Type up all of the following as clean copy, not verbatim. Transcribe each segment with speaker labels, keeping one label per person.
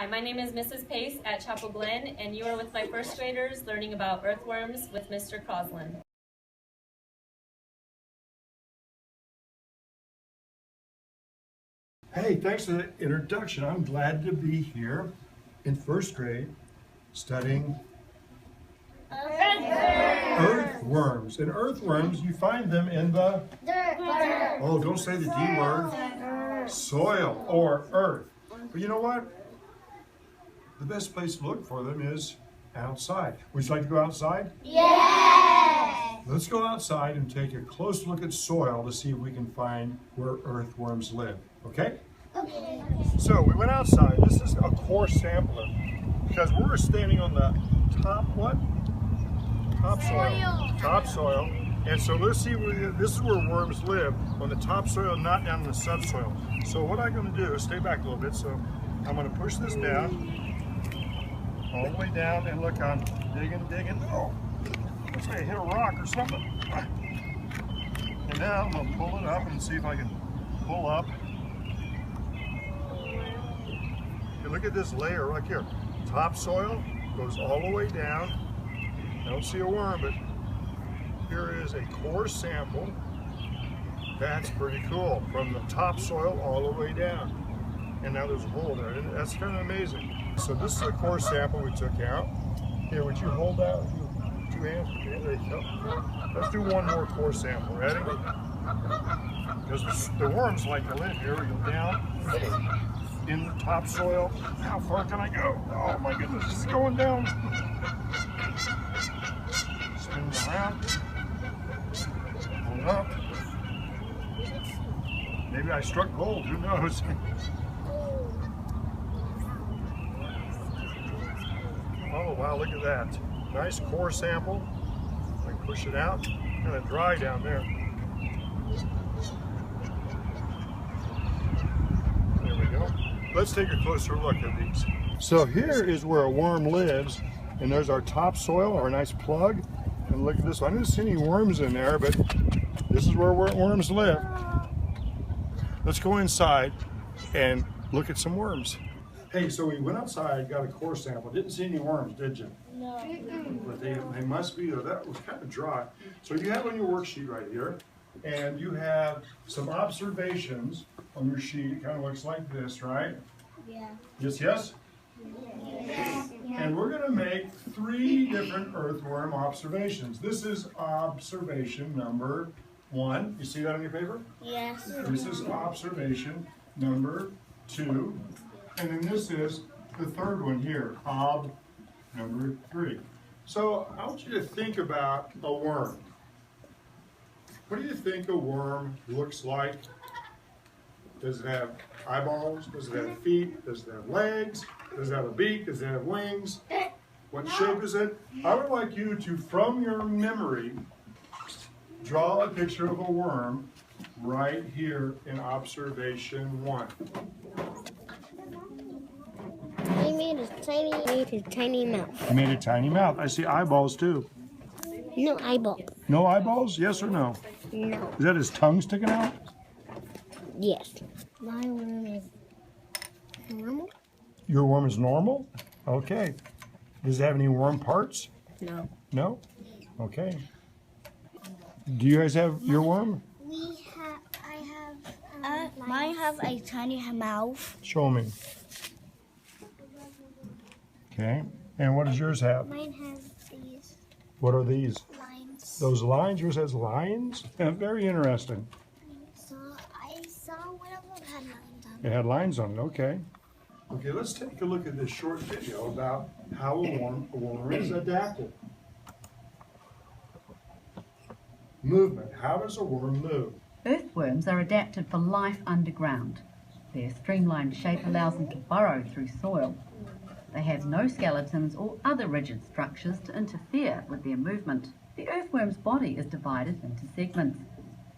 Speaker 1: Hi, my name is Mrs. Pace at Chapel Glen, and you are with my first graders learning about earthworms with Mr. Crosslin.
Speaker 2: Hey, thanks for the introduction. I'm glad to be here in first grade studying earthworms. And earthworms, you find them in the
Speaker 3: dirt.
Speaker 2: Oh, don't say the D word. Soil or earth. But you know what? The best place to look for them is outside. Would you like to go outside?
Speaker 3: Yes!
Speaker 2: Let's go outside and take a close look at soil to see if we can find where earthworms live. Okay?
Speaker 3: Okay.
Speaker 2: So we went outside. This is a core sampler because we're standing on the top what? Top soil. Top soil. And so let's see, this is where worms live, on the top soil, not down in the subsoil. So what I'm going to do is stay back a little bit. So I'm going to push this down, all the way down, and look, I'm digging. Oh, looks like I hit a rock or something. And now I'm going to pull it up and see if I can pull up. Okay, look at this layer right here. Topsoil goes all the way down. I don't see a worm, but here is a core sample. That's pretty cool. From the topsoil all the way down. And now there's a hole there. And that's kind of amazing. So this is a core sample we took out. Here, would you hold that with your 2 hands? Okay, there you go. Let's do one more core sample. Ready? Because the worms like to live here. We go down in the topsoil. How far can I go? Oh my goodness, it's going down. Spin it around. Hold it up. Maybe I struck gold, who knows? Oh wow, look at that. Nice core sample. I can push it out. Kind of dry down there. There we go. Let's take a closer look at these. So here is where a worm lives, and there's our topsoil, our nice plug. And look at this one. I didn't see any worms in there, but this is where worms live. Let's go inside and look at some worms. Hey, so we went outside, got a core sample. Didn't see any worms, did you?
Speaker 3: No.
Speaker 2: But they must be there. That was kind of dry. So you have on your worksheet right here, and you have some observations on your sheet. It kind of looks like this, right?
Speaker 3: Yeah.
Speaker 2: Yes, yes?
Speaker 3: Yes.
Speaker 2: And we're going to make 3 different earthworm observations. This is observation number 1. You see that on your paper?
Speaker 3: Yes.
Speaker 2: This is observation number 2. And then this is the 3rd one here, number 3. So I want you to think about a worm. What do you think a worm looks like? Does it have eyeballs? Does it have feet? Does it have legs? Does it have a beak? Does it have wings? What shape is it? I would like you to, from your memory, draw a picture of a worm right here in observation 1.
Speaker 3: He made a tiny mouth.
Speaker 2: He made a tiny mouth. I see eyeballs too.
Speaker 3: No eyeball.
Speaker 2: No eyeballs? Yes or no?
Speaker 3: No.
Speaker 2: Is that his tongue sticking out?
Speaker 3: Yes. My worm is normal?
Speaker 2: Your worm is normal? Okay. Does it have any worm parts?
Speaker 3: No.
Speaker 2: No? Okay. Do you guys have your worm?
Speaker 3: Mine have a tiny mouth.
Speaker 2: Show me. Okay. And what does yours have?
Speaker 3: Mine has these
Speaker 2: What are these?
Speaker 3: lines.
Speaker 2: Those lines? Yours has lines? Yeah, very interesting.
Speaker 3: So I saw one of them had lines on
Speaker 2: It had lines on it. Okay. Okay, let's take a look at this short video about how a worm is adapted. Movement. How does a worm move?
Speaker 4: Earthworms are adapted for life underground. Their streamlined shape allows them to burrow through soil. They have no skeletons or other rigid structures to interfere with their movement. The earthworm's body is divided into segments.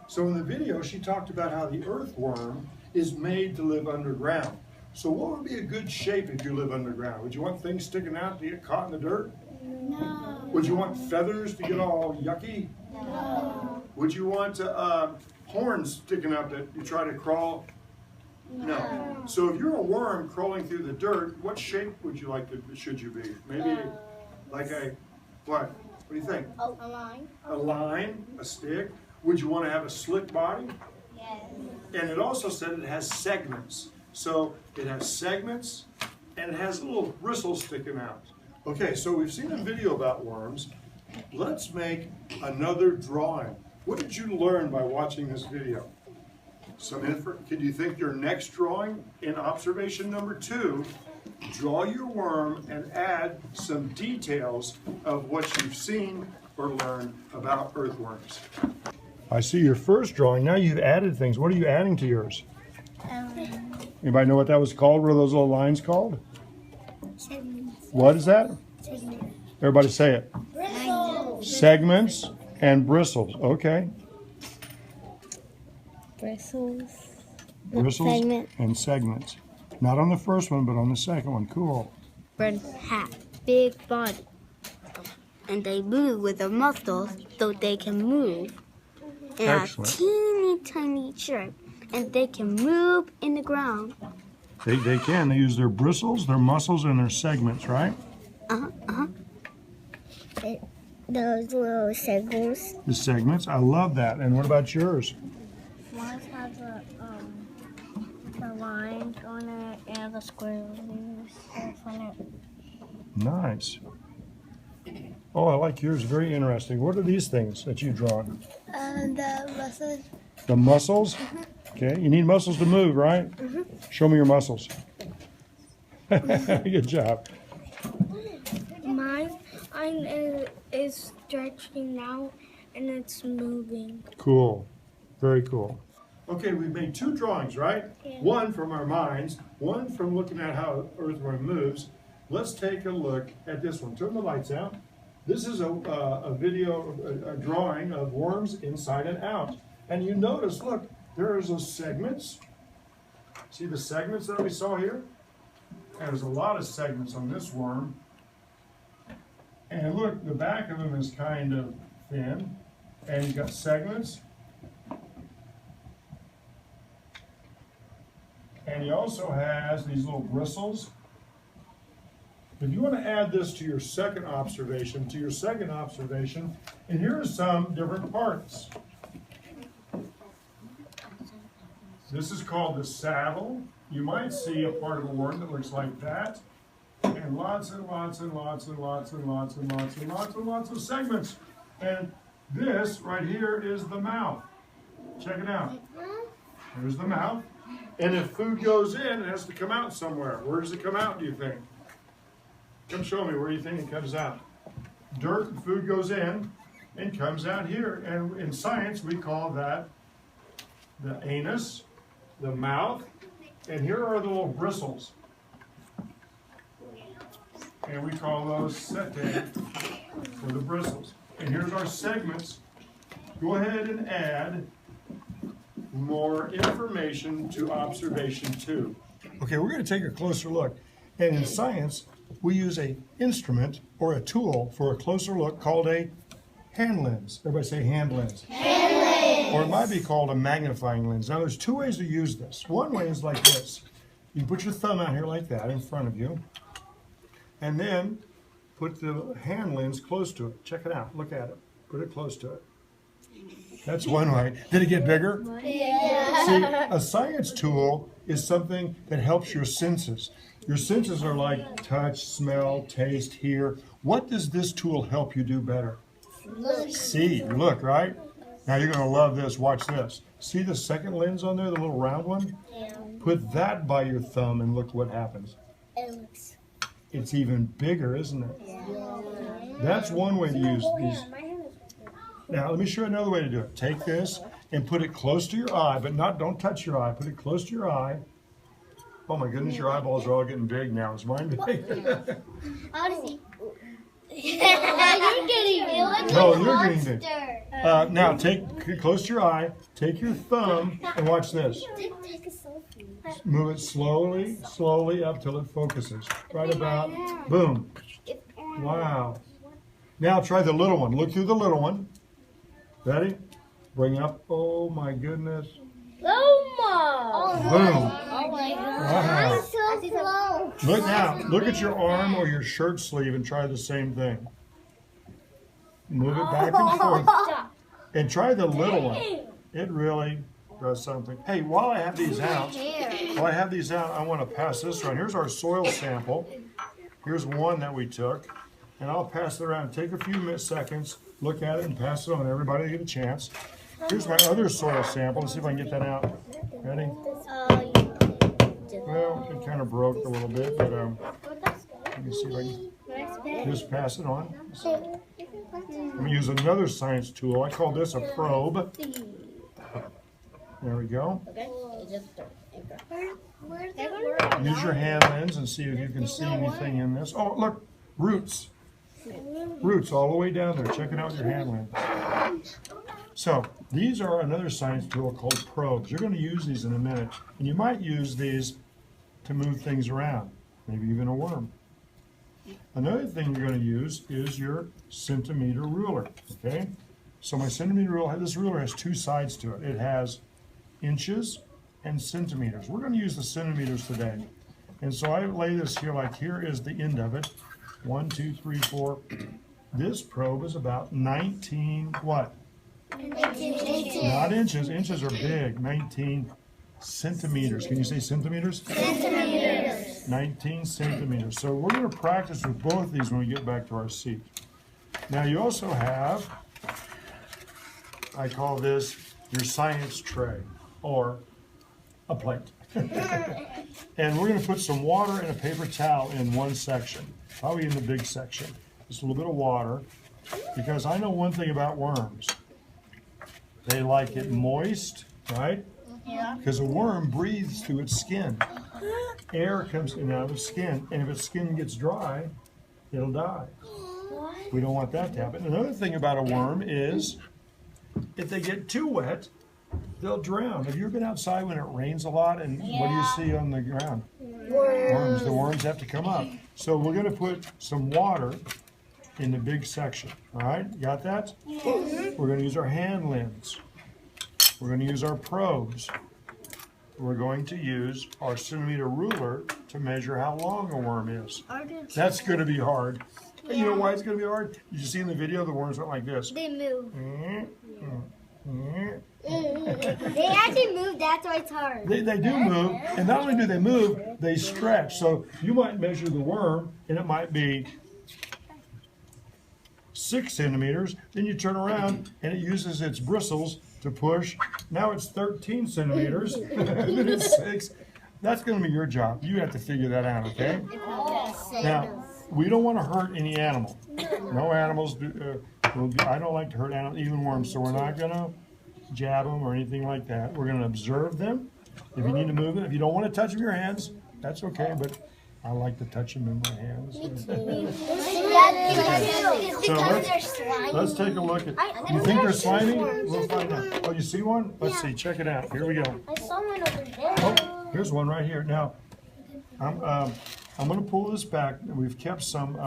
Speaker 2: So in the video, she talked about how the earthworm is made to live underground. So what would be a good shape if you live underground? Would you want things sticking out to get caught in the dirt?
Speaker 3: No.
Speaker 2: Would you want feathers to get all yucky?
Speaker 3: No.
Speaker 2: Would you want horns sticking up that you try to crawl No. So if you're a worm crawling through the dirt, what shape would you like to, should you be? Maybe like a, what? What do you think?
Speaker 3: A line.
Speaker 2: A line, a stick. Would you want to have a slick body?
Speaker 3: Yes.
Speaker 2: And it also said it has segments. So it has segments and it has little bristles sticking out. Okay, so we've seen a video about worms. Let's make another drawing. What did you learn by watching this video? Can you think your next drawing in observation number 2, draw your worm and add some details of what you've seen or learned about earthworms. I see your first drawing. Now you've added things. What are you adding to yours? Anybody know what that was called? What are those little lines called?
Speaker 3: Segments.
Speaker 2: What is that?
Speaker 3: Segments.
Speaker 2: Everybody say it.
Speaker 3: Bristles.
Speaker 2: Segments and bristles. Okay.
Speaker 3: Bristles.
Speaker 2: Bristles
Speaker 3: Segment.
Speaker 2: and segments. Not on the first one, but on the second one. Cool.
Speaker 5: Birds have big body, and they move with their muscles so they can move. And have
Speaker 2: Excellent.
Speaker 5: teeny tiny shape, and they can move in the ground.
Speaker 2: They can. They use their bristles, their muscles, and their segments, right?
Speaker 3: Those little segments.
Speaker 2: The segments. I love that. And what about yours?
Speaker 3: Mine has the lines on it and the square leaves on it.
Speaker 2: Nice. Oh, I like yours. Very interesting. What are these things that you've drawn?
Speaker 3: The muscles.
Speaker 2: The muscles? Okay. You need muscles to move, right? Show me your muscles. Good job.
Speaker 3: Mine is stretching out and it's moving.
Speaker 2: Cool. Very cool. Okay, we've made 2 drawings, right?
Speaker 3: Yeah.
Speaker 2: One from our minds, one from looking at how earthworm moves. Let's take a look at this one. Turn the lights out. This is a video, a drawing of worms inside and out. And you notice, look, there's those segments. See the segments that we saw here? And there's a lot of segments on this worm. And look, the back of them is kind of thin. And you got segments. And he also has these little bristles. If you want to add this to your second observation, and here are some different parts. This is called the saddle. You might see a part of a worm that looks like that. And lots and lots and lots and lots and lots and lots and lots and lots of segments. And this right here is the mouth. Check it out. There's the mouth. And if food goes in, it has to come out somewhere. Where does it come out, do you think? Come show me where you think it comes out. Dirt and food goes in and comes out here. And in science, we call that the anus, the mouth, and here are the little bristles. And we call those setae for the bristles. And here's our segments. Go ahead and add more information to observation 2. Okay, we're going to take a closer look. And in science, we use an instrument or a tool for a closer look called a hand lens. Everybody say hand lens. Hand lens. Or it might be called a magnifying lens. Now there's 2 ways to use this. One way is like this. You can put your thumb out here like that in front of you. And then put the hand lens close to it. Check it out. Look at it. Put it close to it. That's one way. Did it get bigger?
Speaker 3: Yeah.
Speaker 2: See, a science tool is something that helps your senses. Your senses are like touch, smell, taste, hear. What does this tool help you do better?
Speaker 3: Look.
Speaker 2: See, look, right? Now you're going to love this. Watch this. See the second lens on there, the little round one?
Speaker 3: Yeah.
Speaker 2: Put that by your thumb and look what happens.
Speaker 3: It looks.
Speaker 2: It's even bigger, isn't it?
Speaker 3: Yeah.
Speaker 2: That's one way to use these.
Speaker 3: My hand is
Speaker 2: Now, let me show you another way to do it. Take this and put it close to your eye, but don't touch your eye. Put it close to your eye. Oh my goodness, your eyeballs are all getting big now. Is mine big?
Speaker 3: Odyssey. You're getting big.
Speaker 2: No, you're getting big. Now, take close to your eye. Take your thumb and watch this.
Speaker 3: Take a selfie.
Speaker 2: Move it slowly, slowly up till it focuses. Right about, boom. Wow. Now try the little one. Look through the little one. Ready? Bring up. Oh my goodness.
Speaker 3: Oh my!
Speaker 2: Boom.
Speaker 3: Oh my god.
Speaker 2: Wow.
Speaker 3: I'm so close.
Speaker 2: Look now, look at your arm or your shirt sleeve and try the same thing. Move it back and forth. And try the little one. It really does something. Hey, while I have these out, I want to pass this around. Here's our soil sample. Here's one that we took. And I'll pass it around. Take a few seconds, look at it, and pass it on. Everybody get a chance. Here's my other soil sample. Let's see if I can get that out. Ready? Well, it kind of broke a little bit, but let me see if I can just pass it on. I'm going to use another science tool. I call this a probe. There we go. Use your hand lens and see if you can see anything in this. Oh, look, roots. Roots all the way down there. Check it out with your hand lens. So these are another science tool called probes. You're going to use these in a minute. And you might use these to move things around, maybe even a worm. Another thing you're going to use is your centimeter ruler, okay? So my centimeter ruler, this ruler has two sides to it. It has inches and centimeters. We're going to use the centimeters today. And so I lay this here, like here is the end of it. 1, 2, 3, 4. This probe is about 19 what?
Speaker 3: Inches.
Speaker 2: Not inches. Inches are big. 19 centimeters. Can you say centimeters?
Speaker 3: Centimeters.
Speaker 2: 19 centimeters. So we're going to practice with both of these when we get back to our seat. Now you also have, I call this your science tray or a plate. And we're going to put some water and a paper towel in one section, probably in the big section. Just a little bit of water, because I know one thing about worms. They like it moist, right?
Speaker 3: Yeah.
Speaker 2: Because a worm breathes through its skin. Air comes in and out of its skin, and if its skin gets dry, it'll die. We don't want that to happen. Another thing about a worm is if they get too wet, they'll drown. Have you ever been outside when it rains a lot, and what do you see on the ground? Worms. The worms have to come up. So we're going to put some water in the big section. All right, you got that? We're going to use our hand lens. We're going to use our probes. We're going to use our centimeter ruler to measure how long a worm is. That's going to be hard. Hey, you know why it's going to be hard? Did you see in the video the worms went like this?
Speaker 3: They move. They actually move, that's why it's hard.
Speaker 2: They do move, and not only do they move, they stretch. So you might measure the worm, and it might be 6 centimeters. Then you turn around, and it uses its bristles to push. Now it's 13 centimeters. Then it's 6. That's going to be your job. You have to figure that out, okay? Now, we don't want to hurt any animal. No animals do. I don't like to hurt animals, even worms, so we're not going to jab them or anything like that. We're going to observe them. If you need to move them, if you don't want to touch them with your hands, that's okay, but I like to touch them in my hands. So let's take a look at, you think they're slimy? We'll find out. Oh, you see one? Let's see, check it out. Here we go.
Speaker 3: I saw one over there.
Speaker 2: Oh, here's one right here. Now, I'm going to pull this back. We've kept some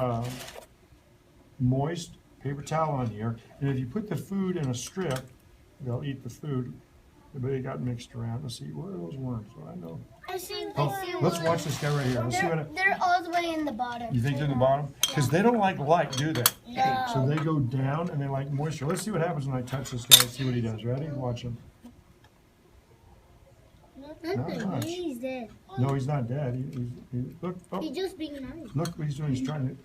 Speaker 2: moist paper towel on here, and if you put the food in a strip, they'll eat the food, but it got mixed around. Let's see, where are those worms? Well, I know.
Speaker 3: I see
Speaker 2: Let's watch this guy right here. Let's see what
Speaker 3: they're all the way in the bottom.
Speaker 2: you think they're in the bottom? Because they don't like light, do they?
Speaker 3: No.
Speaker 2: So they go down and they like moisture. Let's see what happens when I touch this guy. See what he does. Ready? Watch him. Not much.
Speaker 3: He's dead.
Speaker 2: No, he's not dead. Look, oh,
Speaker 3: He's just being nice.
Speaker 2: look what he's doing. He's trying to.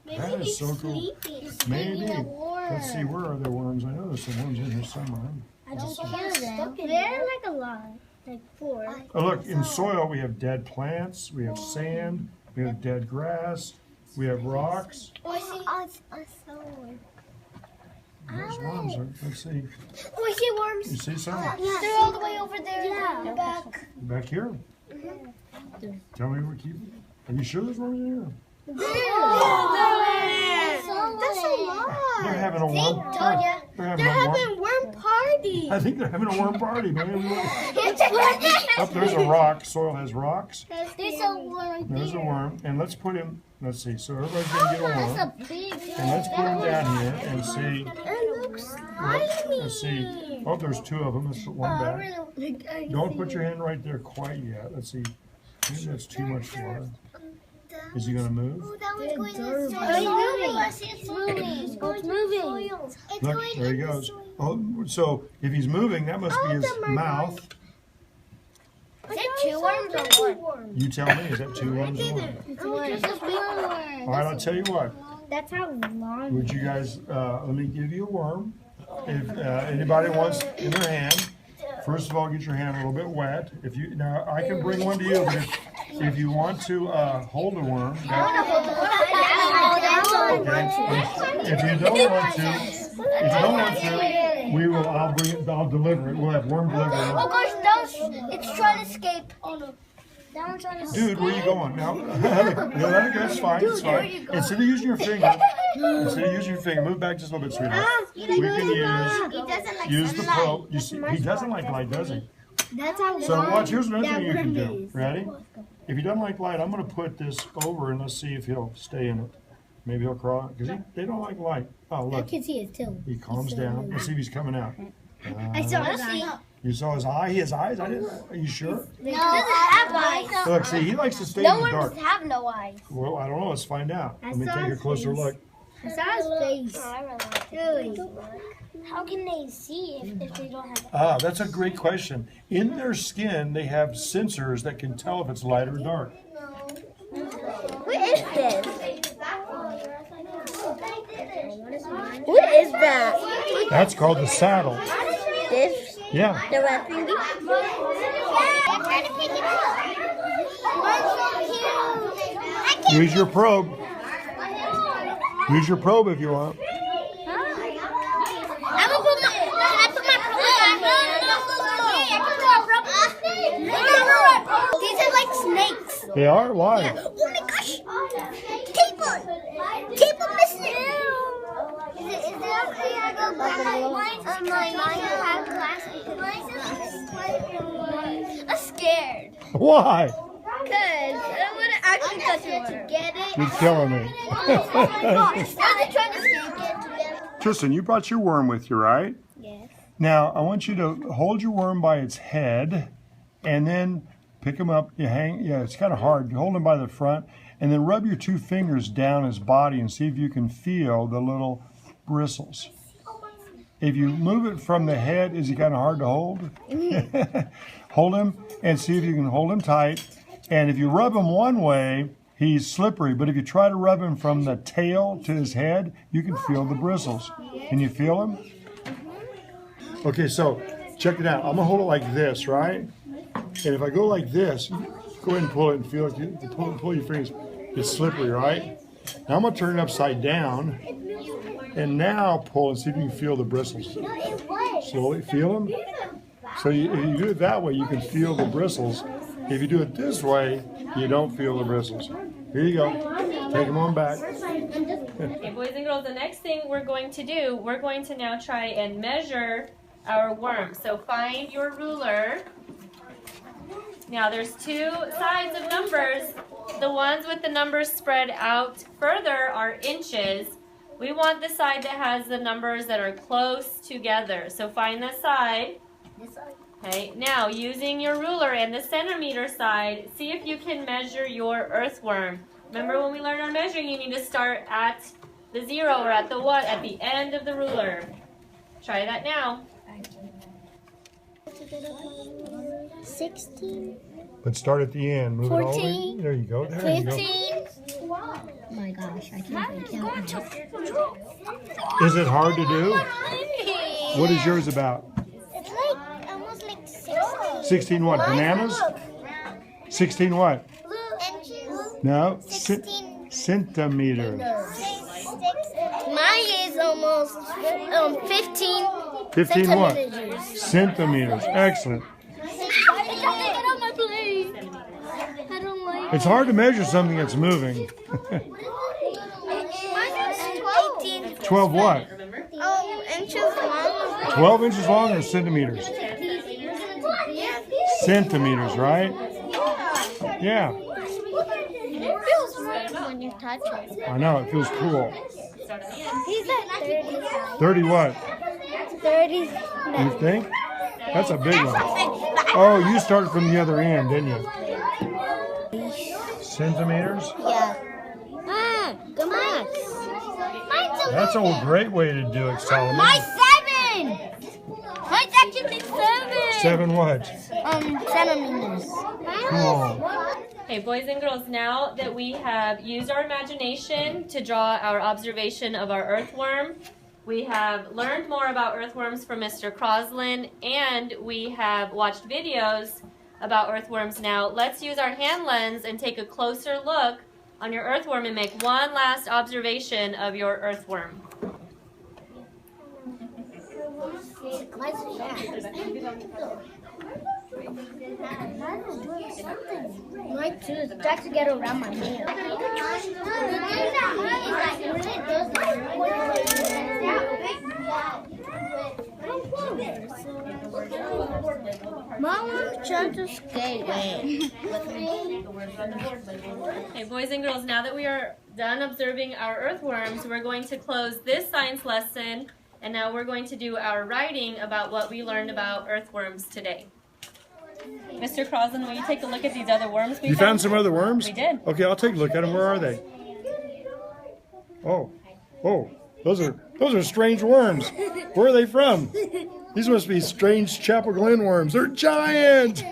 Speaker 3: Maybe
Speaker 2: That is
Speaker 3: he's
Speaker 2: so cool.
Speaker 3: sleeping.
Speaker 2: Maybe.
Speaker 3: Eating a worm.
Speaker 2: Let's see, where are there worms? I know there's some worms in here somewhere.
Speaker 3: I just hear them. They're like a lot. Like 4.
Speaker 2: Oh, look, in soil we have dead plants, we have sand, we have dead grass, we have rocks.
Speaker 3: Oh, I see. I saw one.
Speaker 2: Those worms are, let's see.
Speaker 3: Oh, I see worms.
Speaker 2: You see some?
Speaker 3: They're all the way over there. Yeah. Back.
Speaker 2: Back here? Tell me what keep. Are you sure there's worms in here?
Speaker 3: That's a lot.
Speaker 2: They're having a worm.
Speaker 3: Told ya.
Speaker 2: They're having a worm.
Speaker 3: Worm party.
Speaker 2: I think they're having a worm party, man. Up there's a rock. Soil has rocks.
Speaker 3: There's a worm.
Speaker 2: There's a worm, and let's put him. Let's see. So everybody's gonna get a worm,
Speaker 3: That's a big.
Speaker 2: and let's put him down here and see.
Speaker 3: It looks
Speaker 2: Let's see. Oh, there's 2 of them. Let's put one back. Don't put your hand right there quite yet. Let's see. Maybe that's too much water. Is he going to move?
Speaker 3: It's moving.
Speaker 2: Look, there he goes. Oh, so if he's moving, that must be his mouth.
Speaker 3: Is it 2 worms or 1?
Speaker 2: You tell me. Is that 2 worms or 1? All right, I'll tell you what.
Speaker 3: That's how long.
Speaker 2: Would you guys, let me give you a worm. If anybody wants in their hand, first of all, get your hand a little bit wet. Now, I can bring one to you, but if you want to hold a worm, okay. If you don't want to, I'll deliver it. We'll have worm delivery.
Speaker 3: Oh gosh, it's trying to escape. Oh no.
Speaker 2: Dude, where are you going? Now, let it go. It's fine. It's fine. Instead of using your finger, move back just a little bit, sweetheart. We can use the probe. You see, he doesn't like light, does he? So watch. Here's another thing you can do. Ready? If he doesn't like light, I'm going to put this over and let's see if he'll stay in it. Maybe he'll crawl because they don't like light. Oh look.
Speaker 3: I can see his tail.
Speaker 2: He calms down. Let's see if he's coming out.
Speaker 3: I saw his eye.
Speaker 2: You saw his eye? His eyes? Are you sure?
Speaker 3: No, it doesn't have eyes.
Speaker 2: Look, see, he likes to stay in the dark.
Speaker 3: No worms have no eyes.
Speaker 2: Well, I don't know. Let's find out. Let me take a closer look.
Speaker 3: I saw his face. Really? How can they see if they don't have eyes?
Speaker 2: That's a great question. In their skin, they have sensors that can tell if it's light or dark.
Speaker 3: What is this? What is that?
Speaker 2: That's called the saddle.
Speaker 3: This?
Speaker 2: Yeah.
Speaker 3: The red thingy?
Speaker 2: Use your probe. Use your probe if you want.
Speaker 3: I'm gonna put my probe. These are like snakes.
Speaker 2: They are? Why?
Speaker 3: Oh my gosh! Tape on missing. Is it okay? I go I'm scared.
Speaker 2: Why?
Speaker 3: Because I want to actually touch it to get it.
Speaker 2: You're killing me.
Speaker 3: Oh my gosh! Now they're trying to escape it.
Speaker 2: Tristan, you brought your worm with you, right?
Speaker 3: Yes.
Speaker 2: Now, I want you to hold your worm by its head and then pick him up. It's kind of hard. You hold him by the front and then rub your 2 fingers down his body and see if you can feel the little bristles. If you move it from the head, is he kind of hard to hold? Hold him and see if you can hold him tight. And if you rub him one way, he's slippery. But if you try to rub him from the tail to his head, you can feel the bristles. Can you feel them? Okay, so check it out. I'm going to hold it like this, right? And if I go like this, go ahead and pull it and feel it. You pull your fingers. It's slippery, right? Now I'm going to turn it upside down. And now pull and see if you can feel the bristles. Slowly feel them. So if you do it that way, you can feel the bristles. If you do it this way, you don't feel the bristles. Here you go. Take them on back.
Speaker 1: Okay, boys and girls, the next thing we're going to do, we're going to now try and measure our worm. So find your ruler. Now there's 2 sides of numbers. The ones with the numbers spread out further are inches. We want the side that has the numbers that are close together. So find the side. Okay, now using your ruler and the centimeter side, see if you can measure your earthworm. Remember when we learned our measuring, you need to start at the 0 or at the what? At the end of the ruler. Try that now.
Speaker 3: 16.
Speaker 2: But start at the end. Move
Speaker 3: 14.
Speaker 2: it all the way. There you go. There you go.
Speaker 3: 15. Oh my gosh, I can't count.
Speaker 2: Is it hard to do? What is yours about?
Speaker 3: It's like almost like 16.
Speaker 2: 16 what? Bananas? 16 what?
Speaker 3: Inches.
Speaker 2: No.
Speaker 3: 16.
Speaker 2: Centimeters.
Speaker 3: Mine is almost 15.
Speaker 2: 15 what? Centimeters. Excellent.
Speaker 3: Get on my plate. I don't like
Speaker 2: It's hard to measure something that's moving. 12 what?
Speaker 3: Inches long.
Speaker 2: 12 inches long or centimeters? Centimeters, right? Yeah.
Speaker 3: It feels weird when you touch it.
Speaker 2: I know, it feels cool.
Speaker 3: He's at 30.
Speaker 2: 30 what?
Speaker 3: 30.
Speaker 2: You think? That's a big one. Oh, you started from the other end, didn't you? Centimeters?
Speaker 3: Yeah. Ah, come on.
Speaker 2: That's a great way to do it, Solomon.
Speaker 3: Mine's 7. Mine's actually 7.
Speaker 2: 7 what?
Speaker 3: Centimeters.
Speaker 2: Cool.
Speaker 1: Okay, boys and girls, now that we have used our imagination to draw our observation of our earthworm, we have learned more about earthworms from Mr. Crosslin, and we have watched videos about earthworms. Now, let's use our hand lens and take a closer look on your earthworm and make one last observation of your earthworm.
Speaker 3: Mine too. It's trying to get around my nail. Mama trying to skate with me.
Speaker 1: Okay, boys and girls, now that we are done observing our earthworms, we're going to close this science lesson, and now we're going to do our writing about what we learned about earthworms today. Mr. Crosslin, will you take a look at these other worms we
Speaker 2: You found some other worms?
Speaker 1: We did.
Speaker 2: Okay, I'll take a look at them. Where are they? Oh, those are strange worms. Where are they from? These must be strange Chapel Glen worms. They're giant.